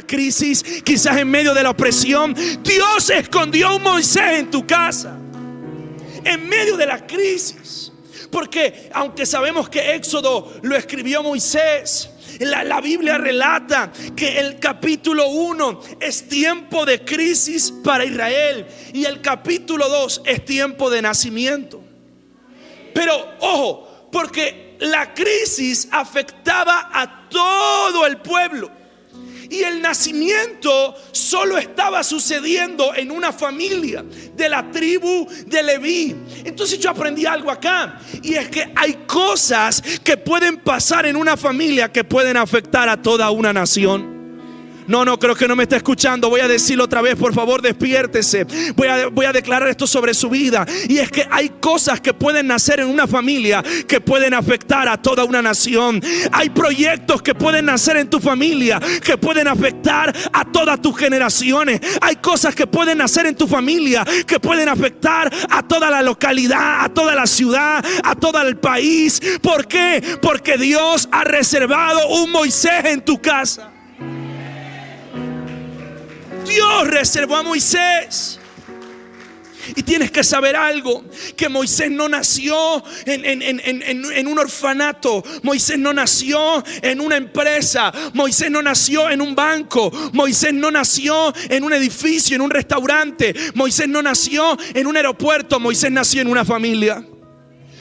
crisis, quizás en medio de la opresión, Dios escondió a un Moisés en tu casa, en medio de la crisis. Porque aunque sabemos que Éxodo lo escribió Moisés, la Biblia relata que el capítulo 1 es tiempo de crisis para Israel y el capítulo 2 es tiempo de nacimiento. Pero ojo, porque la crisis afectaba a todo el pueblo y el nacimiento solo estaba sucediendo en una familia de la tribu de Leví. Entonces yo aprendí algo acá, y es que hay cosas que pueden pasar en una familia que pueden afectar a toda una nación. No, creo que no me está escuchando. Voy a decirlo otra vez, por favor, despiértese. Voy a declarar esto sobre su vida. Y es que hay cosas que pueden nacer en una familia que pueden afectar a toda una nación. Hay proyectos que pueden nacer en tu familia que pueden afectar a todas tus generaciones. Hay cosas que pueden nacer en tu familia que pueden afectar a toda la localidad, a toda la ciudad, a todo el país. ¿Por qué? Porque Dios ha reservado un Moisés en tu casa. Dios reservó a Moisés. Y tienes que saber algo, que Moisés no nació en un orfanato. Moisés no nació en una empresa. Moisés no nació en un banco. Moisés no nació en un edificio, en un restaurante. Moisés no nació en un aeropuerto. Moisés nació en una familia.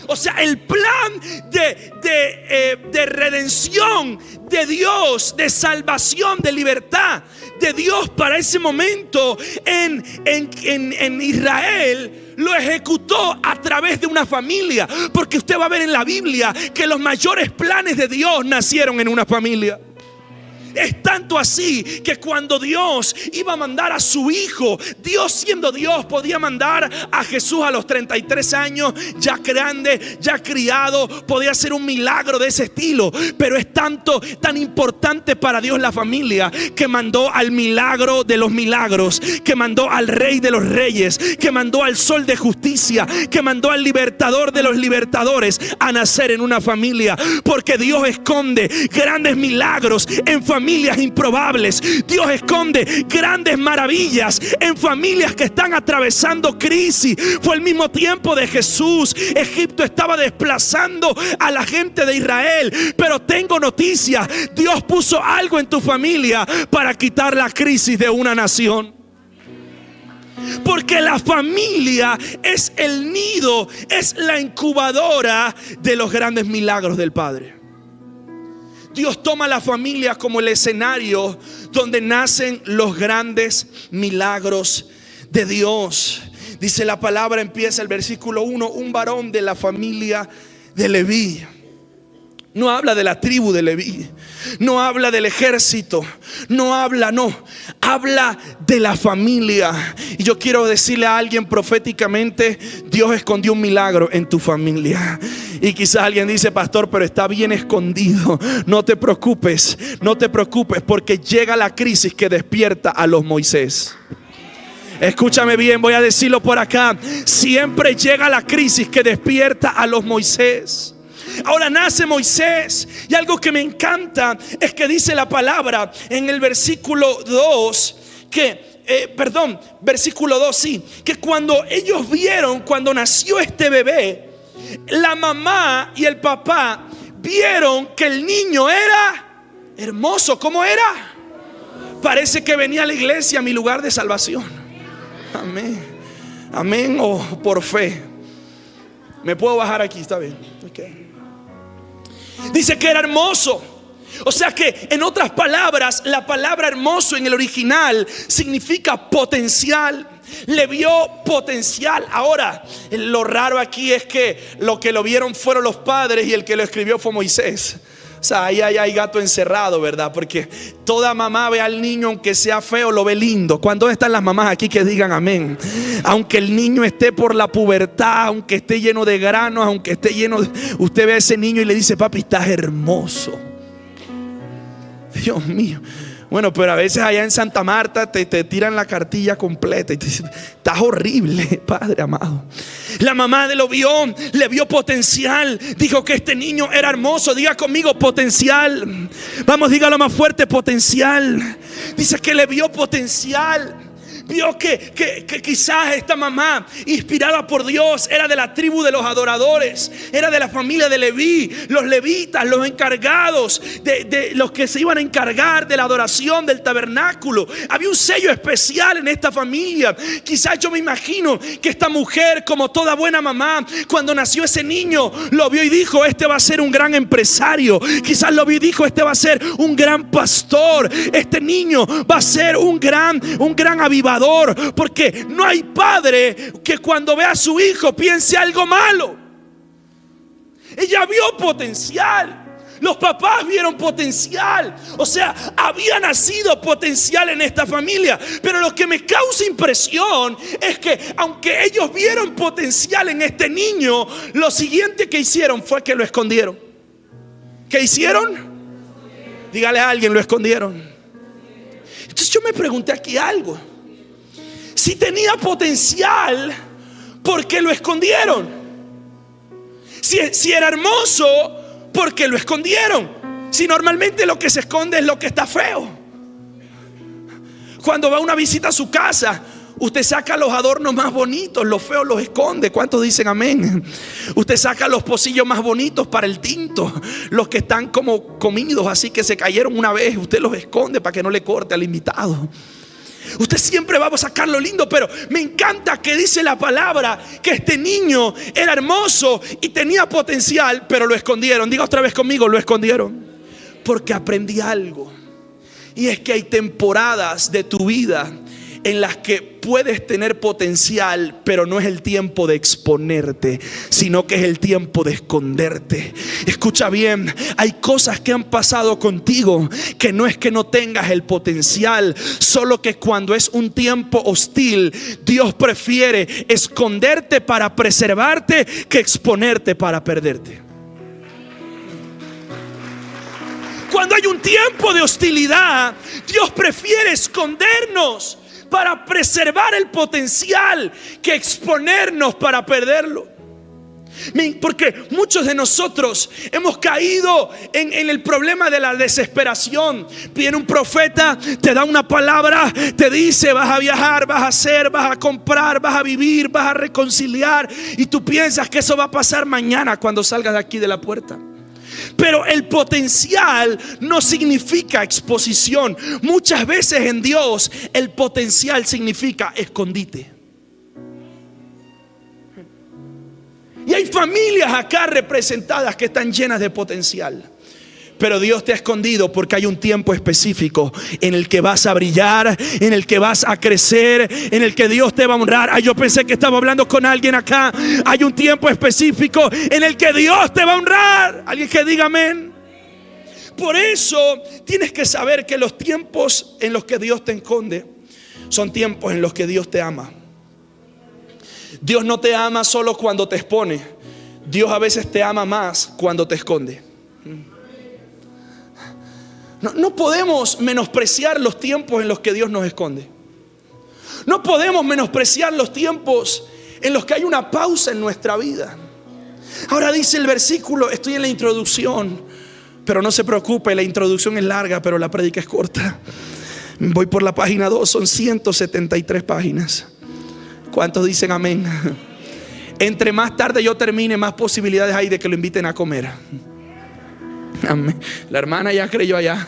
O sea, el plan de redención de Dios, de salvación, de libertad de Dios para ese momento en Israel, lo ejecutó a través de una familia. Porque usted va a ver en la Biblia que los mayores planes de Dios nacieron en una familia. Es tanto así que cuando Dios iba a mandar a su hijo, Dios siendo Dios podía mandar a Jesús a los 33 años, ya grande, ya criado, podía hacer un milagro de ese estilo. Pero es tan importante para Dios la familia, que mandó al milagro de los milagros, que mandó al rey de los reyes, que mandó al sol de justicia, que mandó al libertador de los libertadores a nacer en una familia. Porque Dios esconde grandes milagros en familias improbables. Dios esconde grandes maravillas en familias que están atravesando crisis. Fue el mismo tiempo de Jesús. Egipto estaba desplazando a la gente de Israel. Pero tengo noticias: Dios puso algo en tu familia para quitar la crisis de una nación. Porque la familia es el nido, es la incubadora de los grandes milagros del Padre. Dios toma la familia como el escenario donde nacen los grandes milagros de Dios. Dice la palabra, empieza el versículo 1, un varón de la familia de Leví. No habla de la tribu de Leví, no habla del ejército, habla de la familia. Y yo quiero decirle a alguien proféticamente: Dios escondió un milagro en tu familia. Y quizás alguien dice: pastor, pero está bien escondido. No te preocupes, porque llega la crisis que despierta a los Moisés. Escúchame bien, voy a decirlo por acá: siempre llega la crisis que despierta a los Moisés. Ahora nace Moisés, y algo que me encanta es que dice la palabra en el versículo 2 versículo 2, sí, que cuando ellos vieron, cuando nació este bebé, la mamá y el papá vieron que el niño era hermoso. ¿Cómo era? Parece que venía a la iglesia, a mi lugar de salvación. Amén o por fe. Me puedo bajar aquí, está bien. Okay. Dice que era hermoso. O sea que, en otras palabras, la palabra hermoso en el original significa potencial. Le vio potencial. Ahora, lo raro aquí es que lo vieron fueron los padres y el que lo escribió fue Moisés. O sea, ahí hay gato encerrado, ¿verdad? Porque toda mamá ve al niño, aunque sea feo, lo ve lindo. ¿Cuándo están las mamás aquí que digan amén? Aunque el niño esté por la pubertad, aunque esté lleno de granos, aunque esté lleno de... Usted ve a ese niño y le dice: papi, estás hermoso. Dios mío. Bueno, pero a veces allá en Santa Marta te tiran la cartilla completa y te dicen: estás horrible, Padre amado. La mamá lo vio, le vio potencial. Dijo que este niño era hermoso. Diga conmigo: potencial. Vamos, dígalo más fuerte: potencial. Dice que le vio potencial. Vio que quizás esta mamá, inspirada por Dios, era de la tribu de los adoradores, era de la familia de Leví. Los levitas, los encargados de los que se iban a encargar de la adoración del tabernáculo. Había un sello especial en esta familia. Quizás yo me imagino que esta mujer, como toda buena mamá, cuando nació ese niño, lo vio y dijo: este va a ser un gran empresario. Quizás lo vio y dijo: este va a ser un gran pastor. Este niño va a ser un gran avivador. Porque no hay padre que cuando ve a su hijo piense algo malo. Ella vio potencial. Los papás vieron potencial. O sea, había nacido potencial en esta familia. Pero lo que me causa impresión es que aunque ellos vieron potencial en este niño, lo siguiente que hicieron fue que lo escondieron. ¿Qué hicieron? Dígale a alguien: lo escondieron. Entonces yo me pregunté aquí algo. Si tenía potencial, ¿por qué lo escondieron? Si era hermoso, ¿por qué lo escondieron? Si normalmente lo que se esconde es lo que está feo. Cuando va una visita a su casa, usted saca los adornos más bonitos, los feos los esconde. ¿Cuántos dicen amén? Usted saca los pocillos más bonitos para el tinto, los que están como comidos, así que se cayeron una vez, usted los esconde para que no le corte al invitado. Usted siempre va a sacar lo lindo. Pero me encanta que dice la palabra que este niño era hermoso y tenía potencial, pero lo escondieron. Diga otra vez conmigo: lo escondieron. Porque aprendí algo, y es que hay temporadas de tu vida en las que puedes tener potencial, pero no es el tiempo de exponerte, sino que es el tiempo de esconderte. Escucha bien: hay cosas que han pasado contigo que no es que no tengas el potencial, solo que cuando es un tiempo hostil, Dios prefiere esconderte para preservarte que exponerte para perderte. Cuando hay un tiempo de hostilidad, Dios prefiere escondernos para preservar el potencial que exponernos para perderlo. Porque muchos de nosotros hemos caído en el problema de la desesperación. Viene un profeta, te da una palabra, te dice: vas a viajar, vas a hacer, vas a comprar, vas a vivir, vas a reconciliar, y tú piensas que eso va a pasar mañana cuando salgas de aquí de la puerta. Pero el potencial no significa exposición. Muchas veces en Dios el potencial significa escondite. Y hay familias acá representadas que están llenas de potencial. Pero Dios te ha escondido porque hay un tiempo específico en el que vas a brillar, en el que vas a crecer, en el que Dios te va a honrar. Yo pensé que estaba hablando con alguien acá. Hay un tiempo específico en el que Dios te va a honrar. Alguien que diga amén. Por eso tienes que saber que los tiempos en los que Dios te esconde son tiempos en los que Dios te ama. Dios no te ama solo cuando te expone. Dios a veces te ama más cuando te esconde. No podemos menospreciar los tiempos en los que Dios nos esconde. No podemos menospreciar los tiempos en los que hay una pausa en nuestra vida. Ahora dice el versículo, estoy en la introducción, pero no se preocupe, la introducción es larga, pero la prédica es corta. Voy por la página 2, son 173 páginas. ¿Cuántos dicen amén? Entre más tarde yo termine, más posibilidades hay de que lo inviten a comer. Amén. La hermana ya creyó allá.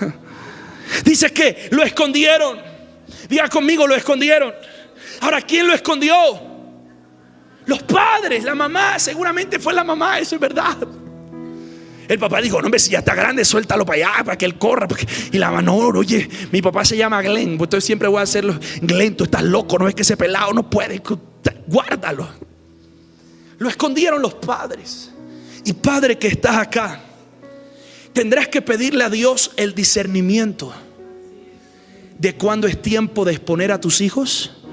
Dice que lo escondieron. Diga conmigo: lo escondieron. Ahora, ¿quién lo escondió? Los padres, la mamá. Seguramente fue la mamá, eso es verdad. El papá dijo: no, hombre, si ya está grande, suéltalo para allá, para que él corra. Y la mamá: no, oye, mi papá se llama Glenn, pues entonces siempre voy a hacerlo. Glenn, tú estás loco, no ves que ese pelado no puede, guárdalo. Lo escondieron los padres. Y padre que estás acá, tendrás que pedirle a Dios el discernimiento de cuándo es tiempo de exponer a tus hijos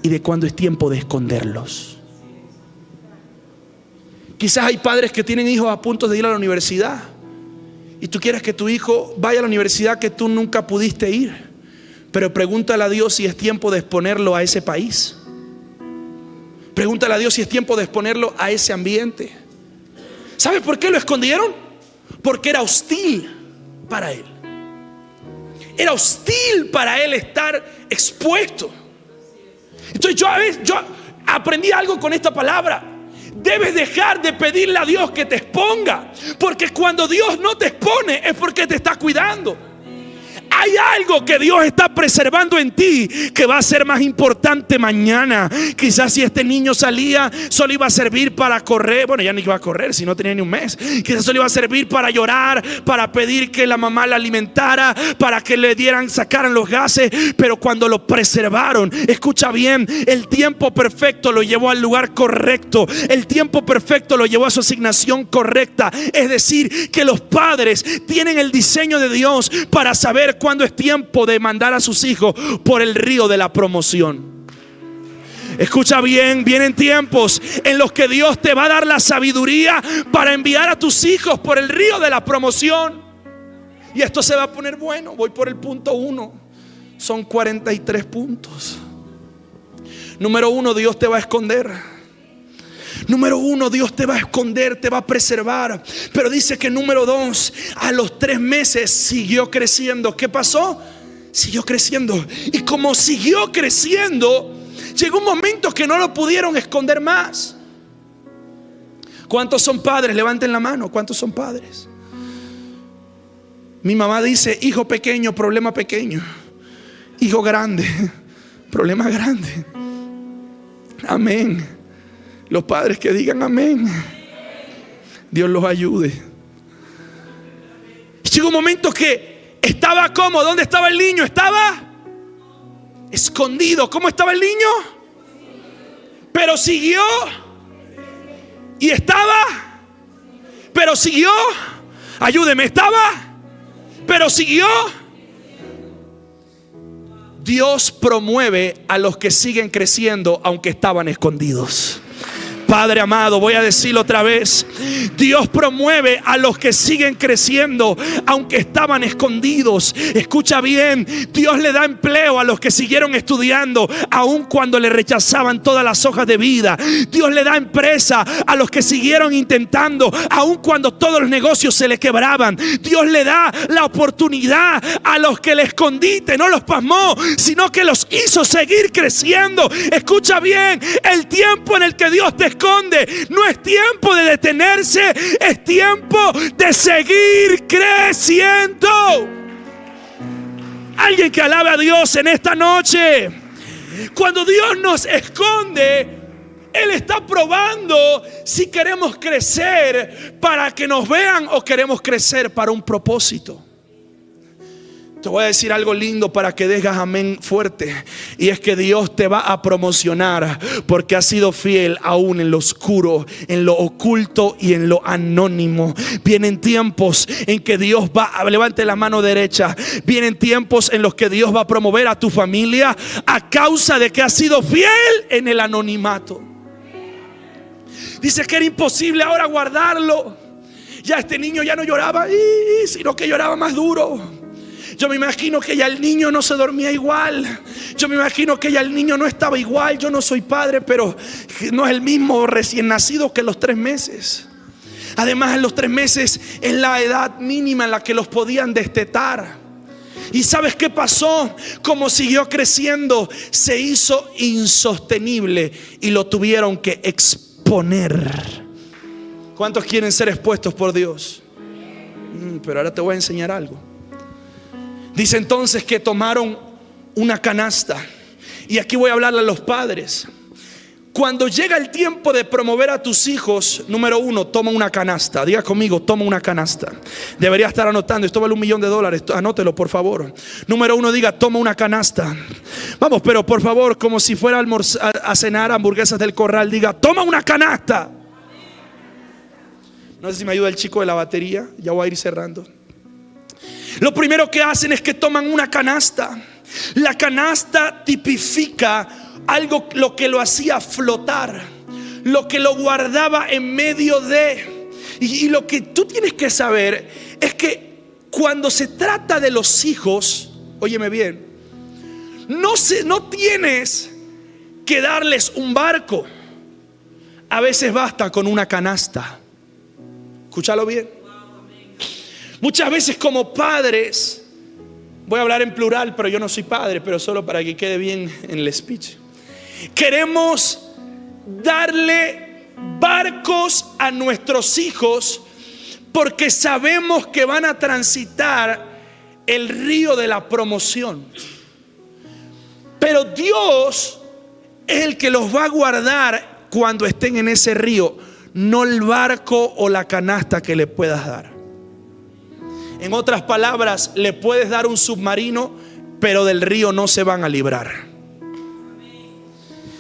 y de cuándo es tiempo de esconderlos. Quizás hay padres que tienen hijos a punto de ir a la universidad y tú quieres que tu hijo vaya a la universidad que tú nunca pudiste ir. Pero pregúntale a Dios si es tiempo de exponerlo a ese país. Pregúntale a Dios si es tiempo de exponerlo a ese ambiente. ¿Sabes por qué lo escondieron? Porque era hostil para él. Era hostil para él estar expuesto. Entonces yo aprendí algo con esta palabra. Debes dejar de pedirle a Dios que te exponga, porque cuando Dios no te expone es porque te está cuidando. Hay algo que Dios está preservando en ti que va a ser más importante mañana. Quizás si este niño salía, solo iba a servir para correr. Bueno, ya no iba a correr si no tenía ni un mes. Quizás solo iba a servir para llorar, para pedir que la mamá la alimentara, para que le sacaran los gases. Pero cuando lo preservaron, escucha bien, el tiempo perfecto lo llevó al lugar correcto. El tiempo perfecto lo llevó a su asignación correcta. Es decir, que los padres tienen el diseño de Dios para saber cuándo es tiempo de mandar a sus hijos por el río de la promoción. Escucha bien, vienen tiempos en los que Dios te va a dar la sabiduría para enviar a tus hijos por el río de la promoción. Y esto se va a poner bueno. Voy por el punto 1. Son 43 puntos. Número 1, Dios te va a esconder. Número 1, Dios te va a esconder, te va a preservar. Pero dice que número 2, a los 3 meses siguió creciendo. ¿Qué pasó? Siguió creciendo. Y como siguió creciendo, llegó un momento que no lo pudieron esconder más. ¿Cuántos son padres? Levanten la mano. ¿Cuántos son padres? Mi mamá dice: hijo pequeño, problema pequeño. Hijo grande, problema grande. Amén. Los padres que digan amén, Dios los ayude. Llegó un momento que estaba como, ¿dónde estaba el niño? Estaba escondido. ¿Cómo estaba el niño? Pero siguió. Y estaba. Pero siguió. Ayúdeme, estaba. Pero siguió. Dios promueve a los que siguen creciendo aunque estaban escondidos. Padre amado, voy a decirlo otra vez. Dios promueve a los que siguen creciendo aunque estaban escondidos. Escucha bien, Dios le da empleo a los que siguieron estudiando aun cuando le rechazaban todas las hojas de vida. Dios le da empresa a los que siguieron intentando aun cuando todos los negocios se le quebraban. Dios le da la oportunidad a los que el escondite no los pasmó, sino que los hizo seguir creciendo. Escucha bien, el tiempo en el que Dios te esconde no es tiempo de detenerse, es tiempo de seguir creciendo. Alguien que alabe a Dios en esta noche. Cuando Dios nos esconde, Él está probando si queremos crecer para que nos vean o queremos crecer para un propósito. Te voy a decir algo lindo para que digas amén fuerte. Y es que Dios te va a promocionar porque has sido fiel aún en lo oscuro, en lo oculto y en lo anónimo. Vienen tiempos en que Dios levante la mano derecha. Vienen tiempos en los que Dios va a promover a tu familia a causa de que has sido fiel en el anonimato. Dice que era imposible ahora guardarlo. Ya este niño ya no lloraba, sino que lloraba más duro. Yo me imagino que ya el niño no se dormía igual. Yo me imagino que ya el niño no estaba igual. Yo no soy padre, pero no es el mismo recién nacido que los 3 meses. Además, en los 3 meses es la edad mínima en la que los podían destetar. ¿Y sabes qué pasó? Como siguió creciendo, se hizo insostenible y lo tuvieron que exponer. ¿Cuántos quieren ser expuestos por Dios? Pero ahora te voy a enseñar algo. Dice entonces que tomaron una canasta. Y aquí voy a hablarle a los padres. Cuando llega el tiempo de promover a tus hijos, número 1, toma una canasta. Diga conmigo, toma una canasta. Debería estar anotando, esto vale $1.000.000. Anótelo por favor. Número 1, diga, toma una canasta. Vamos, pero por favor, como si fuera a cenar hamburguesas del Corral, diga, toma una canasta. No sé si me ayuda el chico de la batería. Ya voy a ir cerrando. Lo primero que hacen es que toman una canasta. La canasta tipifica algo, lo que lo hacía flotar, lo que lo guardaba en medio de. Y lo que tú tienes que saber es que cuando se trata de los hijos, óyeme bien, No tienes que darles un barco. A veces basta con una canasta. Escúchalo bien. Muchas veces como padres, voy a hablar en plural, pero yo no soy padre, pero solo para que quede bien en el speech, queremos darle barcos a nuestros hijos porque sabemos que van a transitar el río de la promoción. Pero Dios es el que los va a guardar cuando estén en ese río, no el barco o la canasta que le puedas dar. En otras palabras, le puedes dar un submarino, pero del río no se van a librar.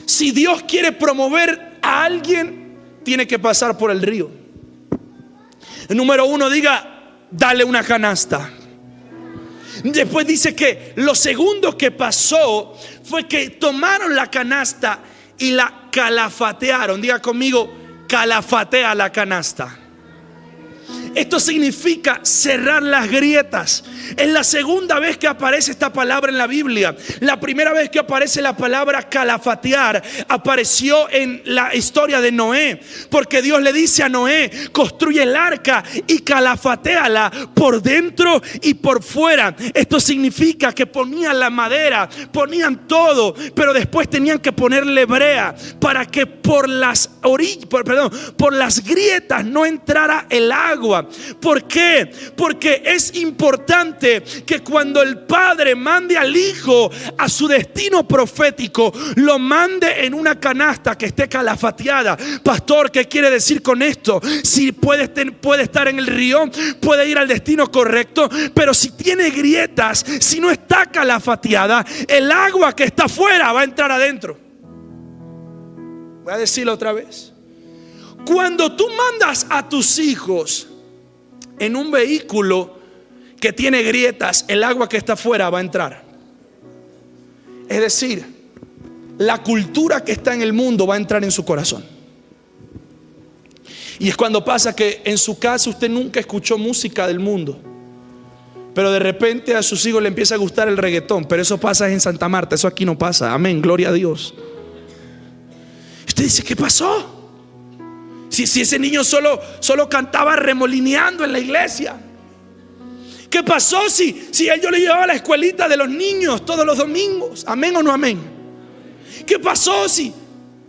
Si Dios quiere promover a alguien, tiene que pasar por el río. El número 1, diga, dale una canasta. Después dice que lo segundo que pasó fue que tomaron la canasta y la calafatearon. Diga conmigo, calafatea la canasta. Esto significa cerrar las grietas. Es la segunda vez que aparece esta palabra en la Biblia. La primera vez que aparece la palabra calafatear apareció en la historia de Noé, porque Dios le dice a Noé: construye el arca y calafateala por dentro y por fuera. Esto significa que ponían la madera, ponían todo, pero después tenían que ponerle brea para que por las grietas no entrara el agua. ¿Por qué? Porque es importante que cuando el padre mande al hijo a su destino profético, lo mande en una canasta que esté calafateada. Pastor, ¿qué quiere decir con esto? Si puede estar en el río, puede ir al destino correcto, pero si tiene grietas, si no está calafateada, el agua que está afuera va a entrar adentro. Voy a decirlo otra vez. Cuando tú mandas a tus hijos en un vehículo que tiene grietas, el agua que está afuera va a entrar. Es decir, la cultura que está en el mundo va a entrar en su corazón. Y es cuando pasa que en su casa usted nunca escuchó música del mundo, pero de repente a sus hijos le empieza a gustar el reggaetón. Pero eso pasa en Santa Marta, eso aquí no pasa. Amén, gloria a Dios. Usted dice, ¿qué pasó? Si ese niño solo cantaba remolineando en la iglesia. ¿Qué pasó si yo le llevaba a la escuelita de los niños todos los domingos? ¿Amén o no amén? ¿Qué pasó si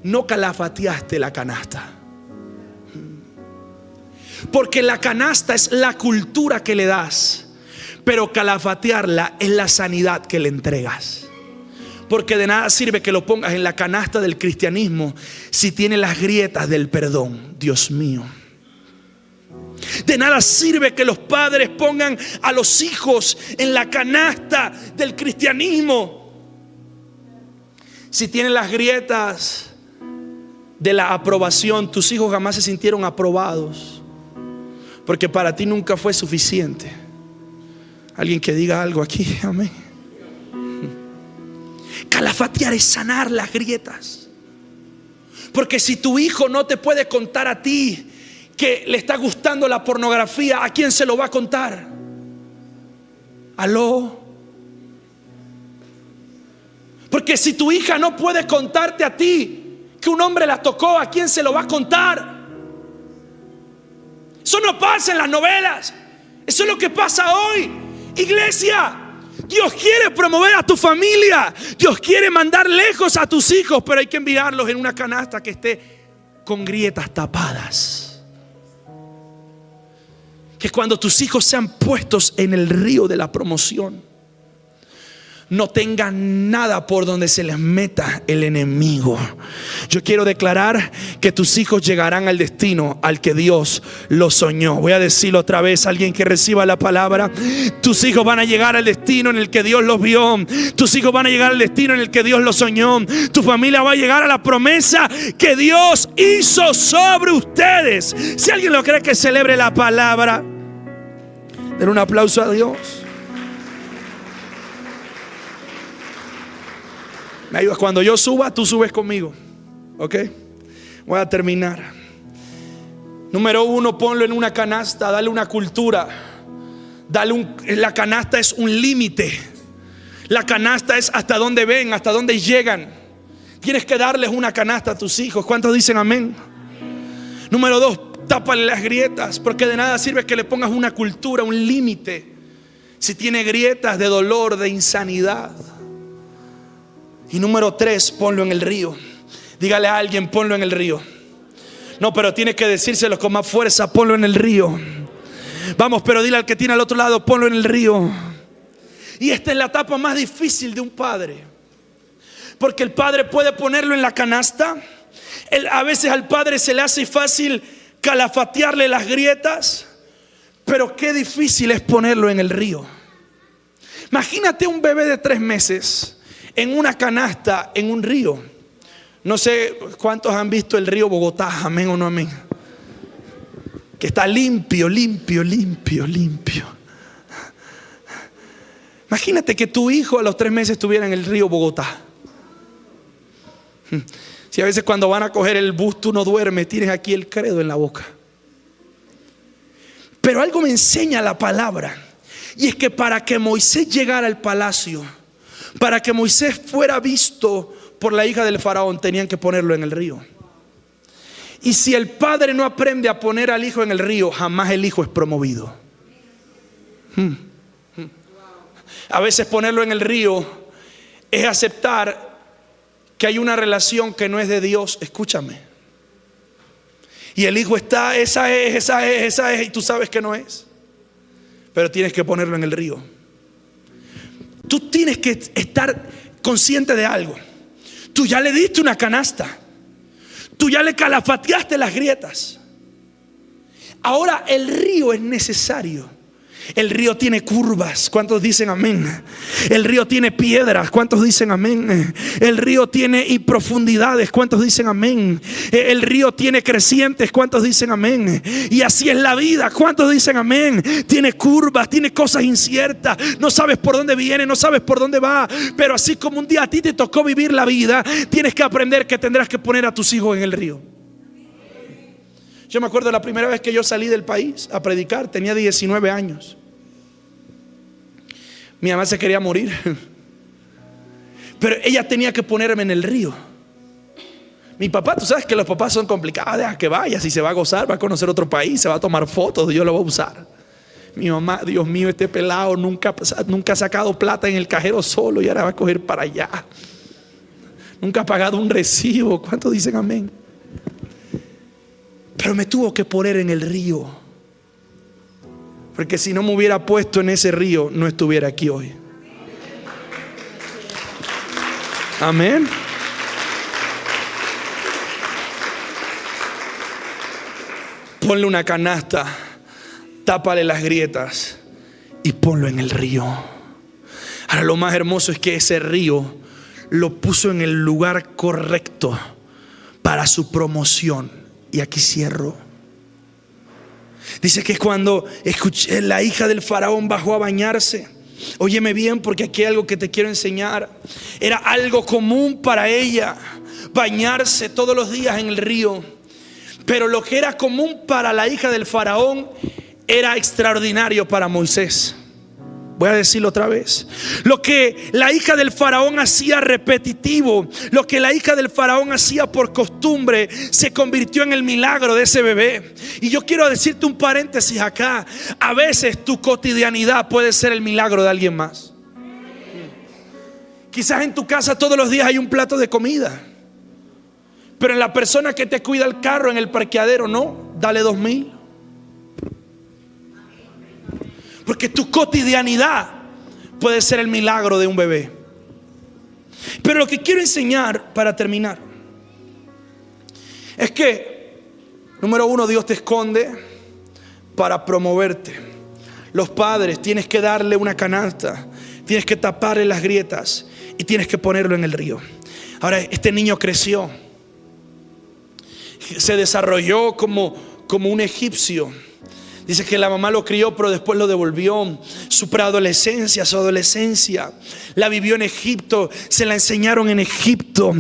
no calafateaste la canasta? Porque la canasta es la cultura que le das, pero calafatearla es la sanidad que le entregas. Porque de nada sirve que lo pongas en la canasta del cristianismo si tiene las grietas del perdón. Dios mío. De nada sirve que los padres pongan a los hijos en la canasta del cristianismo si tienen las grietas de la aprobación. Tus hijos jamás se sintieron aprobados, porque para ti nunca fue suficiente. Alguien que diga algo aquí, amén. Calafatear es sanar las grietas. Porque si tu hijo no te puede contar a ti que le está gustando la pornografía, ¿a quién se lo va a contar? ¿Aló? Porque si tu hija no puede contarte a ti que un hombre la tocó, ¿a quién se lo va a contar? Eso no pasa en las novelas. Eso es lo que pasa hoy. Iglesia, Dios quiere promover a tu familia. Dios quiere mandar lejos a tus hijos, pero hay que enviarlos en una canasta que esté con grietas tapadas. Que cuando tus hijos sean puestos en el río de la promoción, no tengan nada por donde se les meta el enemigo. Yo quiero declarar que tus hijos llegarán al destino al que Dios los soñó. Voy a decirlo otra vez, alguien que reciba la palabra. Tus hijos van a llegar al destino en el que Dios los vio. Tus hijos van a llegar al destino en el que Dios los soñó. Tu familia va a llegar a la promesa que Dios hizo sobre ustedes. Si alguien lo cree, que celebre la palabra. Den un aplauso a Dios. Me ayudas. Cuando yo suba, tú subes conmigo. Ok, voy a terminar. Número 1, ponlo en una canasta. Dale una cultura. La canasta es un límite. La canasta es hasta dónde ven, hasta dónde llegan. Tienes que darles una canasta a tus hijos. ¿Cuántos dicen amén? Número 2, tápale las grietas, porque de nada sirve que le pongas una cultura, un límite, si tiene grietas de dolor, de insanidad. Y número 3, ponlo en el río. Dígale a alguien, ponlo en el río. No, pero tiene que decírselo con más fuerza, ponlo en el río. Vamos, pero dile al que tiene al otro lado, ponlo en el río. Y esta es la etapa más difícil de un padre, porque el padre puede ponerlo en la canasta. A veces al padre se le hace fácil calafatearle las grietas, pero qué difícil es ponerlo en el río. Imagínate un bebé de 3 meses en una canasta en un río. No sé cuántos han visto el río Bogotá, amén o no amén, que está limpio, limpio, limpio, limpio. Imagínate que tu hijo a los 3 meses estuviera en el río Bogotá. Si a veces cuando van a coger el bus tú no duermes, tienes aquí el credo en la boca. Pero algo me enseña la palabra, y es que para que Moisés llegara al palacio, para que Moisés fuera visto por la hija del faraón, tenían que ponerlo en el río. Y si el padre no aprende a poner al hijo en el río, jamás el hijo es promovido. A veces ponerlo en el río es aceptar que hay una relación que no es de Dios. Escúchame. Y el hijo está, esa es, y tú sabes que no es. Pero tienes que ponerlo en el río. Tú tienes que estar consciente de algo. Tú ya le diste una canasta. Tú ya le calafateaste las grietas. Ahora el río es necesario. El río tiene curvas, ¿cuántos dicen amén? El río tiene piedras, ¿cuántos dicen amén? El río tiene profundidades, ¿cuántos dicen amén? El río tiene crecientes, ¿cuántos dicen amén? Y así es la vida, ¿cuántos dicen amén? Tiene curvas, tiene cosas inciertas, no sabes por dónde viene, no sabes por dónde va. Pero así como un día a ti te tocó vivir la vida, tienes que aprender que tendrás que poner a tus hijos en el río. Yo me acuerdo la primera vez que yo salí del país a predicar, tenía 19 años. Mi mamá se quería morir, pero ella tenía que ponerme en el río. Mi papá, tú sabes que los papás son complicados. Deja que vaya, si se va a gozar, va a conocer otro país, se va a tomar fotos, Dios lo va a usar. Mi mamá, Dios mío, este pelado nunca ha sacado plata en el cajero solo y ahora va a coger para allá. Nunca ha pagado un recibo. ¿Cuántos dicen amén? Pero me tuvo que poner en el río, porque si no me hubiera puesto en ese río, no estuviera aquí hoy. Amén. Ponle una canasta, tápale las grietas y ponlo en el río. Ahora lo más hermoso es que ese río lo puso en el lugar correcto para su promoción. Y aquí cierro. Dice que cuando escuché, la hija del faraón bajó a bañarse. Óyeme bien, porque aquí hay algo que te quiero enseñar. Era algo común para ella bañarse todos los días en el río. Pero lo que era común para la hija del faraón era extraordinario para Moisés. Voy a decirlo otra vez. Lo que la hija del faraón hacía repetitivo, lo que la hija del faraón hacía por costumbre, se convirtió en el milagro de ese bebé. Y yo quiero decirte un paréntesis acá. A veces tu cotidianidad puede ser el milagro de alguien más. Quizás en tu casa todos los días hay un plato de comida, pero en la persona que te cuida el carro en el parqueadero, no, dale 2,000. Porque tu cotidianidad puede ser el milagro de un bebé. Pero lo que quiero enseñar para terminar es que, número 1, Dios te esconde para promoverte. Los padres, tienes que darle una canasta, tienes que taparle las grietas y tienes que ponerlo en el río. Ahora, este niño creció, se desarrolló como un egipcio. Dice que la mamá lo crió, pero después lo devolvió. Su preadolescencia, su adolescencia, la vivió en Egipto. Se la enseñaron en Egipto.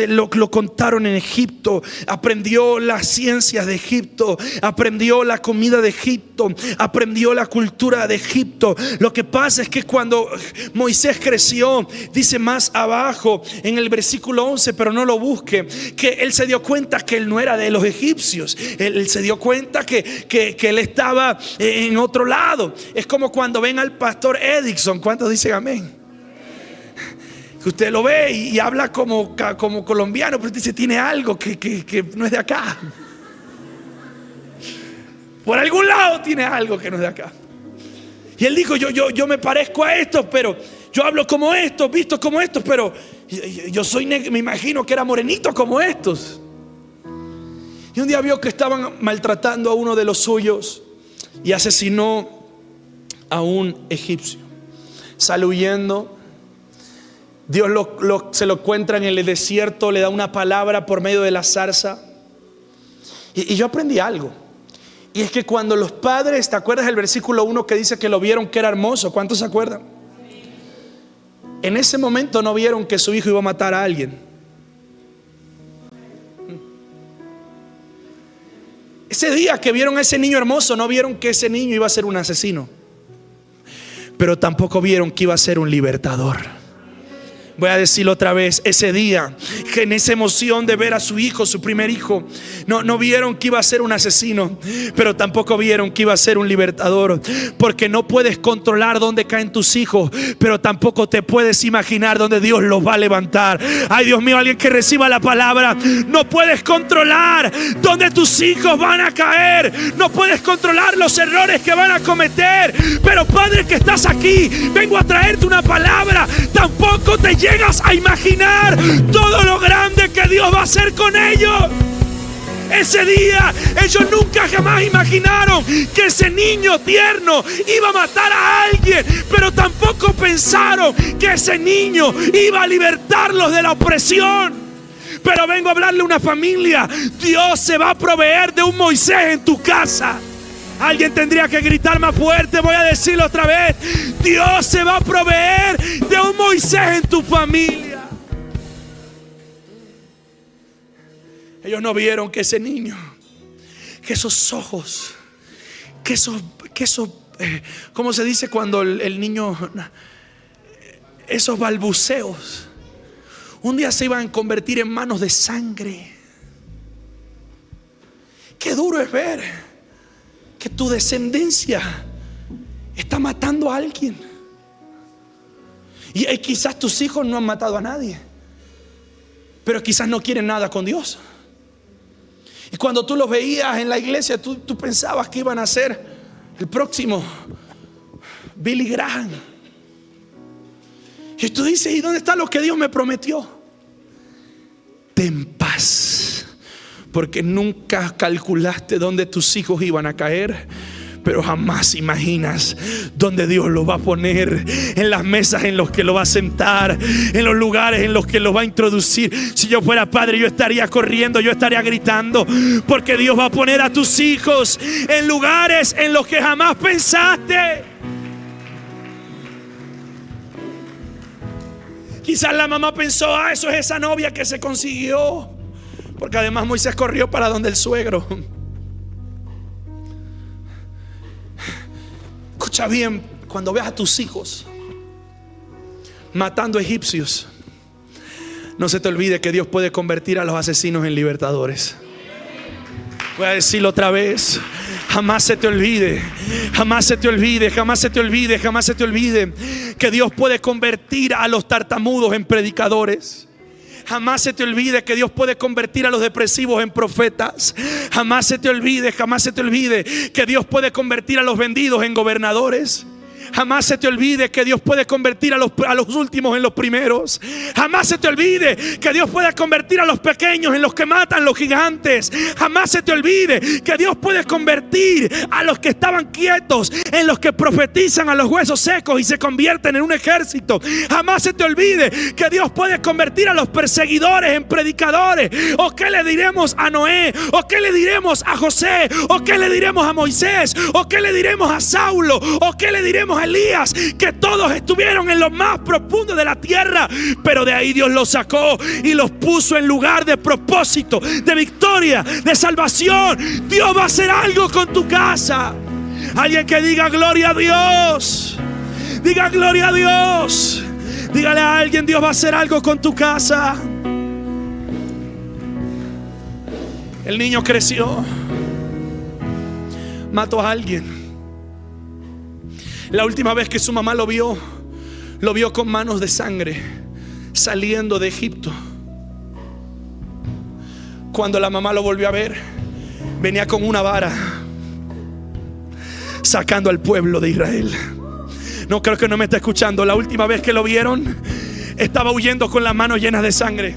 Lo contaron en Egipto. Aprendió las ciencias de Egipto. Aprendió la comida de Egipto. Aprendió la cultura de Egipto. Lo que pasa es que cuando Moisés creció, dice más abajo en el versículo 11, pero no lo busque, que él se dio cuenta que él no era de los egipcios. Él se dio cuenta que él estaba en otro lado. Es como cuando ven al pastor Edison. ¿Cuántos dicen amén? Que usted lo ve y habla como colombiano, pero usted dice, tiene algo que no es de acá. Por algún lado tiene algo que no es de acá. Y él dijo, yo me parezco a estos, pero yo hablo como estos, visto como estos, pero yo soy negro. Me imagino que era morenito como estos. Y un día vio que estaban maltratando a uno de los suyos y asesinó a un egipcio. Sale huyendo. Dios se lo encuentra en el desierto, le da una palabra por medio de la zarza. Y yo aprendí algo. Y es que cuando los padres, ¿te acuerdas del versículo 1 que dice que lo vieron que era hermoso? ¿Cuántos se acuerdan? En ese momento no vieron que su hijo iba a matar a alguien. Ese día que vieron a ese niño hermoso, no vieron que ese niño iba a ser un asesino, pero tampoco vieron que iba a ser un libertador. Voy a decirlo otra vez. Ese día, que en esa emoción de ver a su hijo, su primer hijo, no vieron que iba a ser un asesino, pero tampoco vieron que iba a ser un libertador. Porque no puedes controlar dónde caen tus hijos, pero tampoco te puedes imaginar dónde Dios los va a levantar. Ay, Dios mío, alguien que reciba la palabra. No puedes controlar dónde tus hijos van a caer. No puedes controlar los errores que van a cometer. Pero Padre que estás aquí, vengo a traerte una palabra. Tampoco te llegas a imaginar todo lo grande que Dios va a hacer con ellos. Ese día ellos nunca jamás imaginaron que ese niño tierno iba a matar a alguien, pero tampoco pensaron que ese niño iba a libertarlos de la opresión. Pero vengo a hablarle a una familia. Dios se va a proveer de un Moisés en tu casa. Alguien tendría que gritar más fuerte. Voy a decirlo otra vez. Dios se va a proveer de un Moisés en tu familia. Ellos no vieron que ese niño, que esos ojos, que esos ¿cómo se dice cuando el niño? Esos balbuceos un día se iban a convertir en manos de sangre. Qué duro es ver que tu descendencia está matando a alguien. Y quizás tus hijos no han matado a nadie, pero quizás no quieren nada con Dios. Y cuando tú los veías en la iglesia, tú pensabas que iban a ser el próximo Billy Graham. Y tú dices, ¿y dónde está lo que Dios me prometió? Ten paz, porque nunca calculaste dónde tus hijos iban a caer, pero jamás imaginas dónde Dios los va a poner, en las mesas en los que lo va a sentar, en los lugares en los que lo va a introducir. Si yo fuera padre, yo estaría corriendo, yo estaría gritando, porque Dios va a poner a tus hijos en lugares en los que jamás pensaste. Quizás la mamá pensó, eso es esa novia que se consiguió, porque además Moisés corrió para donde el suegro. Escucha bien, cuando veas a tus hijos matando egipcios, no se te olvide que Dios puede convertir a los asesinos en libertadores. Voy a decirlo otra vez. Jamás se te olvide, jamás se te olvide, jamás se te olvide, jamás se te olvide que Dios puede convertir a los tartamudos en predicadores. Jamás se te olvide que Dios puede convertir a los depresivos en profetas. Jamás se te olvide que Dios puede convertir a los vendidos en gobernadores. Jamás se te olvide que Dios puede convertir a los últimos en los primeros. Jamás se te olvide que Dios puede convertir a los pequeños en los que matan los gigantes. Jamás se te olvide que Dios puede convertir a los que estaban quietos en los que profetizan a los huesos secos y se convierten en un ejército. Jamás se te olvide que Dios puede convertir a los perseguidores en predicadores. ¿O qué le diremos a Noé? ¿O qué le diremos a José? ¿O qué le diremos a Moisés? ¿O qué le diremos a Saulo? ¿O qué le diremos a Elías? Que todos estuvieron en lo más profundo de la tierra, pero de ahí Dios los sacó y los puso en lugar de propósito, de victoria, de salvación. Dios va a hacer algo con tu casa. Alguien que diga gloria a Dios. Diga gloria a Dios. Dígale a alguien: Dios va a hacer algo con tu casa. El niño creció, mató a alguien. La última vez que su mamá lo vio con manos de sangre saliendo de Egipto. Cuando la mamá lo volvió a ver, venía con una vara sacando al pueblo de Israel. No, creo que no me está escuchando. La última vez que lo vieron, estaba huyendo con las manos llenas de sangre.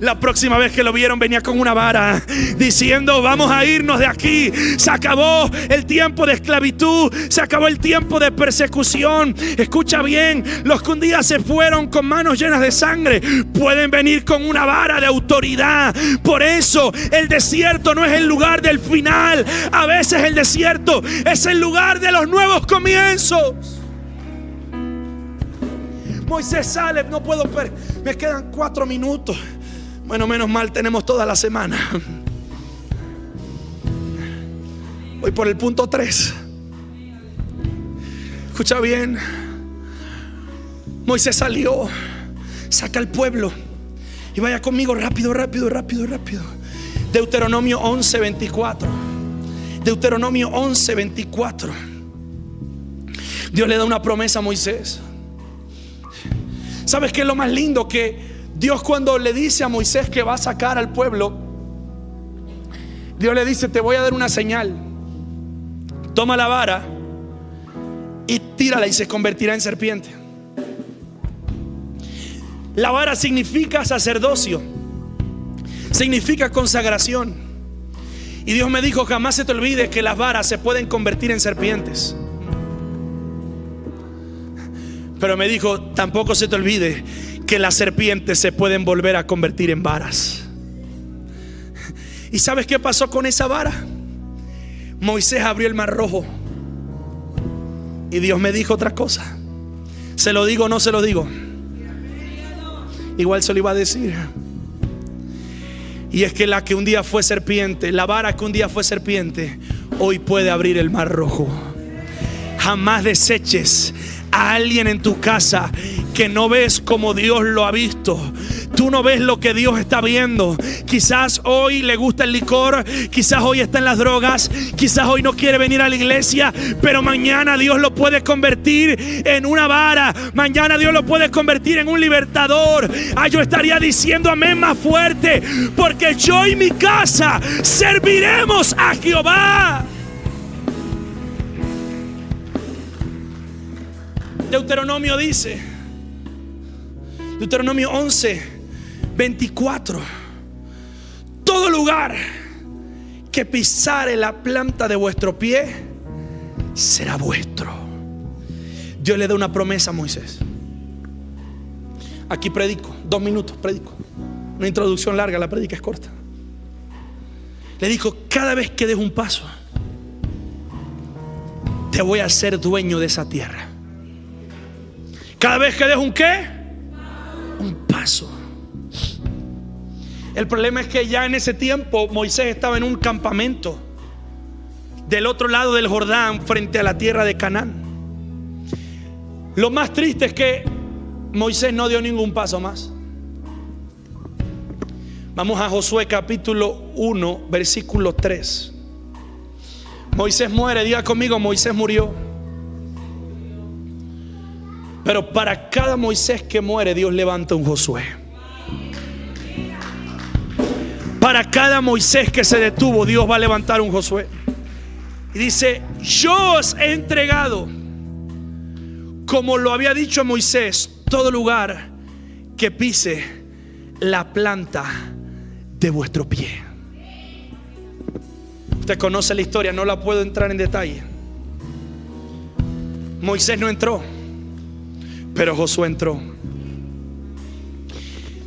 La próxima vez que lo vieron, venía con una vara diciendo: vamos a irnos de aquí. Se acabó el tiempo de esclavitud, se acabó el tiempo de persecución. Escucha bien: los que un día se fueron con manos llenas de sangre pueden venir con una vara de autoridad. Por eso el desierto no es el lugar del final. A veces el desierto es el lugar de los nuevos comienzos. Moisés sale, no puedo, me quedan 4 minutos. Bueno, menos mal, tenemos toda la semana. Voy por el punto 3. Escucha bien. Moisés salió, saca al pueblo. Y vaya conmigo rápido. Deuteronomio 11:24. Deuteronomio 11:24. Dios le da una promesa a Moisés. ¿Sabes qué es lo más lindo? Que Dios, cuando le dice a Moisés que va a sacar al pueblo, Dios le dice: te voy a dar una señal. Toma la vara y tírala y se convertirá en serpiente. La vara significa sacerdocio, significa consagración. Y Dios me dijo: jamás se te olvide que las varas se pueden convertir en serpientes. Pero me dijo: tampoco se te olvide que las serpientes se pueden volver a convertir en varas. ¿Y sabes qué pasó con esa vara? Moisés abrió el mar rojo. Y Dios me dijo otra cosa. ¿Se lo digo o no se lo digo? Igual se lo iba a decir. Y es que la que un día fue serpiente, la vara que un día fue serpiente, hoy puede abrir el mar rojo. Jamás deseches a alguien en tu casa que no ves como Dios lo ha visto. Tú no ves lo que Dios está viendo. Quizás hoy le gusta el licor, quizás hoy está en las drogas, quizás hoy no quiere venir a la iglesia, pero mañana Dios lo puede convertir en una vara. Mañana Dios lo puede convertir en un libertador. Yo estaría diciendo amén más fuerte, porque yo y mi casa serviremos a Jehová. Deuteronomio dice, Deuteronomio 11:24: todo lugar que pisare la planta de vuestro pie será vuestro. Dios le da una promesa a Moisés. Aquí predico, 2 minutos predico. Una introducción larga, la predica es corta. Le dijo: cada vez que des un paso, te voy a hacer dueño de esa tierra. Cada vez que des un ¿qué? Un paso. El problema es que ya en ese tiempo Moisés estaba en un campamento del otro lado del Jordán, frente a la tierra de Canaán. Lo más triste es que Moisés no dio ningún paso más. Vamos a Josué capítulo 1 versículo 3. Moisés muere, diga conmigo: Moisés murió. Pero para cada Moisés que muere, Dios levanta un Josué. Para cada Moisés que se detuvo, Dios va a levantar un Josué. Y dice: yo os he entregado como lo había dicho Moisés, todo lugar que pise la planta de vuestro pie. Usted conoce la historia, no la puedo entrar en detalle. Moisés no entró, pero Josué entró.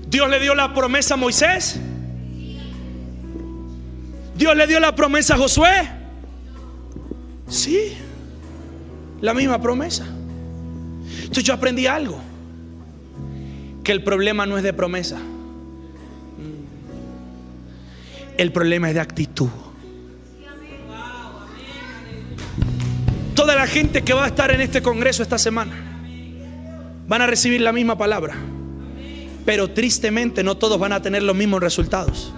Dios le dio la promesa a Moisés. Dios le dio la promesa a Josué. Sí, la misma promesa. Entonces yo aprendí algo, que el problema no es de promesa, el problema es de actitud. Toda la gente que va a estar en este congreso esta semana van a recibir la misma palabra, pero tristemente no todos van a tener los mismos resultados.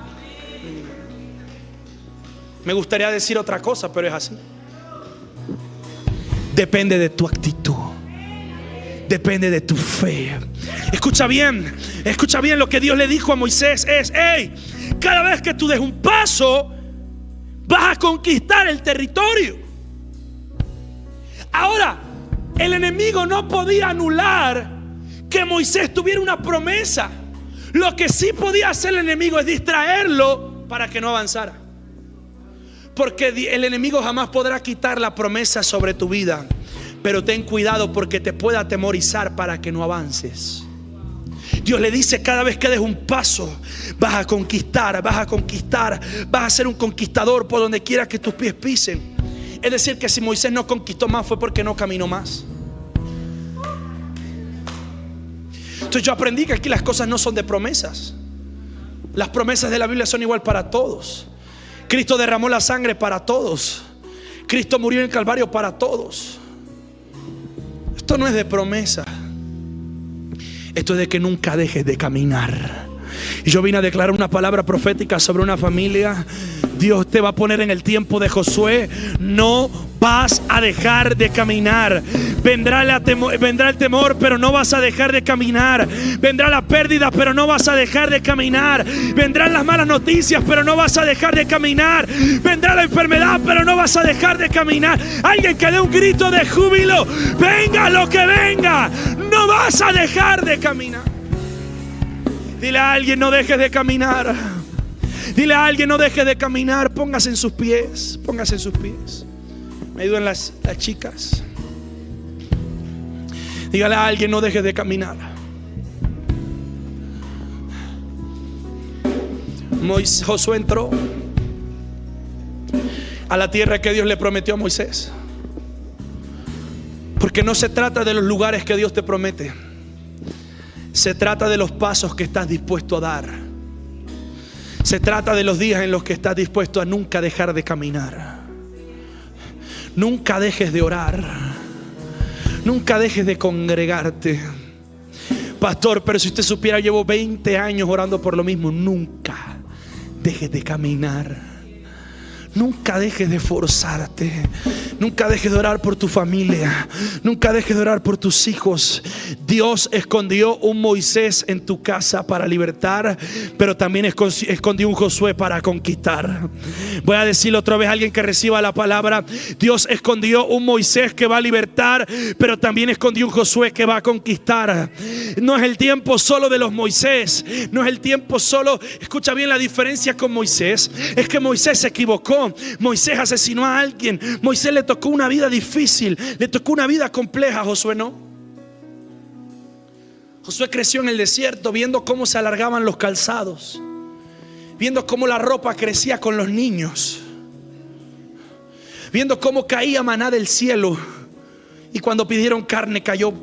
Me gustaría decir otra cosa, pero es así. Depende de tu actitud, depende de tu fe. Escucha bien lo que Dios le dijo a Moisés es: hey, cada vez que tú des un paso, vas a conquistar el territorio. Ahora, el enemigo no podía anular que Moisés tuviera una promesa. Lo que sí podía hacer el enemigo es distraerlo para que no avanzara. Porque el enemigo jamás podrá quitar la promesa sobre tu vida, pero ten cuidado porque te puede atemorizar para que no avances. Dios le dice: cada vez que des un paso, vas a conquistar, vas a ser un conquistador por donde quiera que tus pies pisen. Es decir, que si Moisés no conquistó más fue porque no caminó más. Entonces yo aprendí que aquí las cosas no son de promesas. Las promesas de la Biblia son igual para todos. Cristo derramó la sangre para todos. Cristo murió en el Calvario para todos. Esto no es de promesa. Esto es de que nunca dejes de caminar. Y yo vine a declarar una palabra profética sobre una familia. Dios te va a poner en el tiempo de Josué. No vas a dejar de caminar. Vendrá el temor, pero no vas a dejar de caminar. Vendrá la pérdida, pero no vas a dejar de caminar. Vendrán las malas noticias, pero no vas a dejar de caminar. Vendrá la enfermedad, pero no vas a dejar de caminar. Alguien que dé un grito de júbilo: venga lo que venga, no vas a dejar de caminar. Dile a alguien: no dejes de caminar. Dile a alguien: no dejes de caminar. Póngase en sus pies. Póngase en sus pies. Me ayudan las chicas. Dígale a alguien: no dejes de caminar. Josué entró a la tierra que Dios le prometió a Moisés. Porque no se trata de los lugares que Dios te promete, se trata de los pasos que estás dispuesto a dar. Se trata de los días en los que estás dispuesto a nunca dejar de caminar. Nunca dejes de orar. Nunca dejes de congregarte. Pastor, pero si usted supiera, llevo 20 años orando por lo mismo. Nunca dejes de caminar. Nunca dejes de forzarte. Nunca dejes de orar por tu familia. Nunca dejes de orar por tus hijos. Dios escondió un Moisés en tu casa para libertar, pero también escondió un Josué para conquistar. Voy a decirlo otra vez a alguien que reciba la palabra. Dios escondió un Moisés que va a libertar, pero también escondió un Josué que va a conquistar. No es el tiempo solo de los Moisés. No es el tiempo solo. Escucha bien la diferencia con Moisés. Es que Moisés se equivocó. Moisés asesinó a alguien. Moisés le tocó una vida difícil, le tocó una vida compleja. Josué no. Josué creció en el desierto viendo cómo se alargaban los calzados, viendo cómo la ropa crecía con los niños, viendo cómo caía maná del cielo, y cuando pidieron carne cayó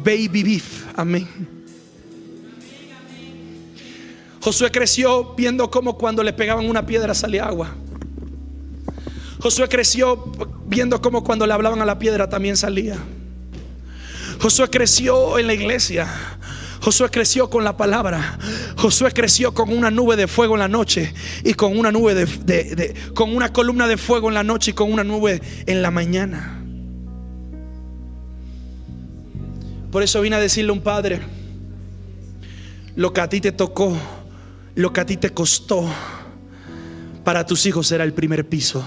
baby beef. Amén. Josué creció viendo cómo cuando le pegaban una piedra salía agua. Josué creció viendo cómo cuando le hablaban a la piedra también salía. Josué creció en la iglesia. Josué creció con la palabra. Josué creció con una nube de fuego en la noche y con una nube con una columna de fuego en la noche y con una nube en la mañana. Por eso vine a decirle a un padre: lo que a ti te tocó, lo que a ti te costó, para tus hijos será el primer piso.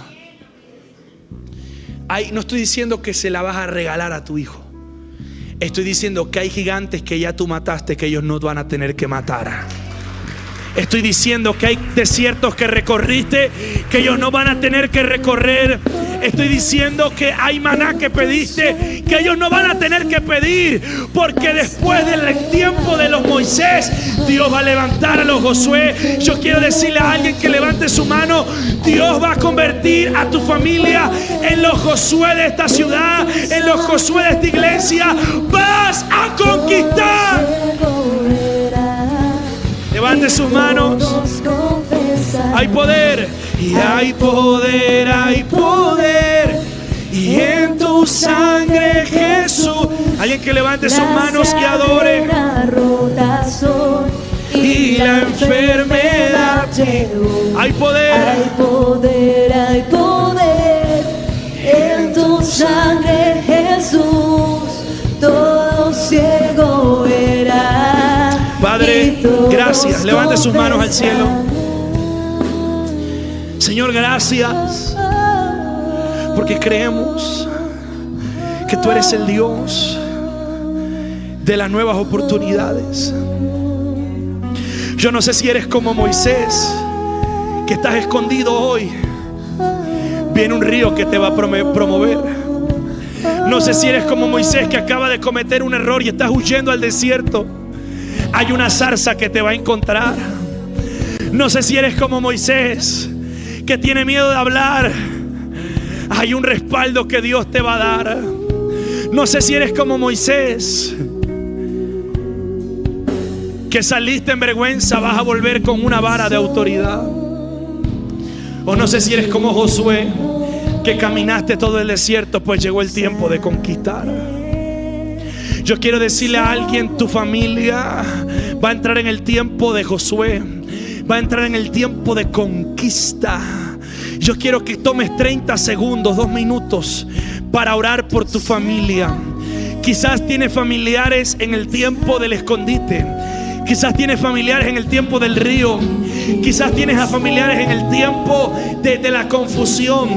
No estoy diciendo que se la vas a regalar a tu hijo. Estoy diciendo que hay gigantes que ya tú mataste, que ellos no van a tener que matar. Estoy diciendo que hay desiertos que recorriste, que ellos no van a tener que recorrer. Estoy diciendo que hay maná que pediste, que ellos no van a tener que pedir, porque después del tiempo de los Moisés, Dios va a levantar a los Josué. Yo quiero decirle a alguien que levante su mano: Dios va a convertir a tu familia en los Josué de esta ciudad, en los Josué de esta iglesia. Vas a conquistar. Levante sus manos. Hay poder, y hay poder, hay poder, y en tu sangre, Jesús. Alguien que levante sus manos y adore. Y la enfermedad. Hay poder, hay poder, hay poder. En tu sangre, Jesús, todo ciego verá. Padre, gracias. Levante sus manos al cielo. Señor, gracias, porque creemos que tú eres el Dios de las nuevas oportunidades. Yo no sé si eres como Moisés, que estás escondido hoy. Viene un río que te va a promover. No sé si eres como Moisés, que acaba de cometer un error y estás huyendo al desierto. Hay una zarza que te va a encontrar. No sé si eres como Moisés, que tiene miedo de hablar. Hay un respaldo que Dios te va a dar. No sé si eres como Moisés, que saliste en vergüenza, vas a volver con una vara de autoridad. O no sé si eres como Josué, que caminaste todo el desierto, pues llegó el tiempo de conquistar. Yo quiero decirle a alguien: tu familia va a entrar en el tiempo de Josué, va a entrar en el tiempo de conquista. Yo quiero que tomes 30 segundos, 2 minutos para orar por tu familia. Quizás tienes familiares en el tiempo del escondite. Quizás tienes familiares en el tiempo del río. Quizás tienes a familiares en el tiempo de la confusión.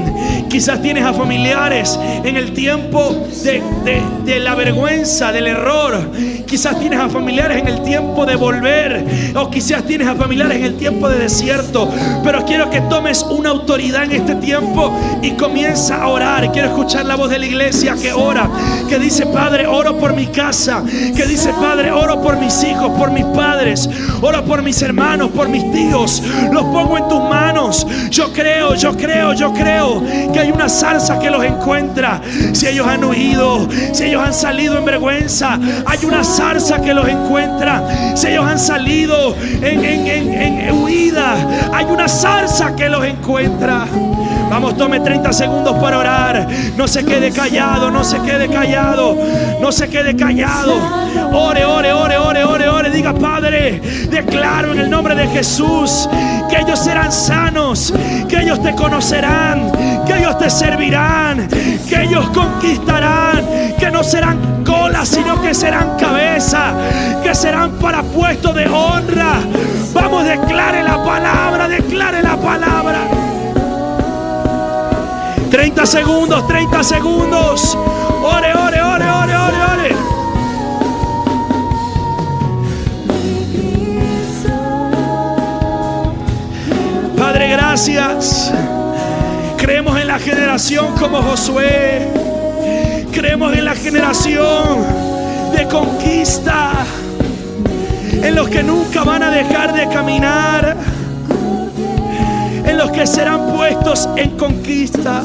Quizás tienes a familiares en el tiempo de la vergüenza, del error. Quizás tienes a familiares en el tiempo de volver. O quizás tienes a familiares en el tiempo de desierto. Pero quiero que tomes una autoridad en este tiempo y comienza a orar. Quiero escuchar la voz de la iglesia que ora, que dice: Padre, oro por mi casa. Que dice: Padre, oro por mis hijos, por mis padres, oro por mis hermanos, por mis tíos. Los pongo en tus manos. Yo creo que hay una zarza que los encuentra. Si ellos han huido, si ellos han salido en vergüenza, hay una zarza que los encuentra. Si ellos han salido en huida, hay una zarza que los encuentra. Vamos, tome 30 segundos para orar. No se quede callado, no se quede callado, no se quede callado. Ore, ore, ore, ore, ore, ore. Diga: Padre, declaro en el nombre de Jesús que ellos serán sanos, que ellos te conocerán, que ellos te servirán, que ellos conquistarán, que no serán cola, sino que serán cabeza, que serán para puestos de honra. Vamos, declare la palabra, declare la palabra. 30 segundos, 30 segundos. Ore, ore, ore, ore, ore, ore. Padre, gracias. Creemos en la generación como Josué. Creemos en la generación de conquista, en los que nunca van a dejar de caminar, en los que serán puestos en conquista.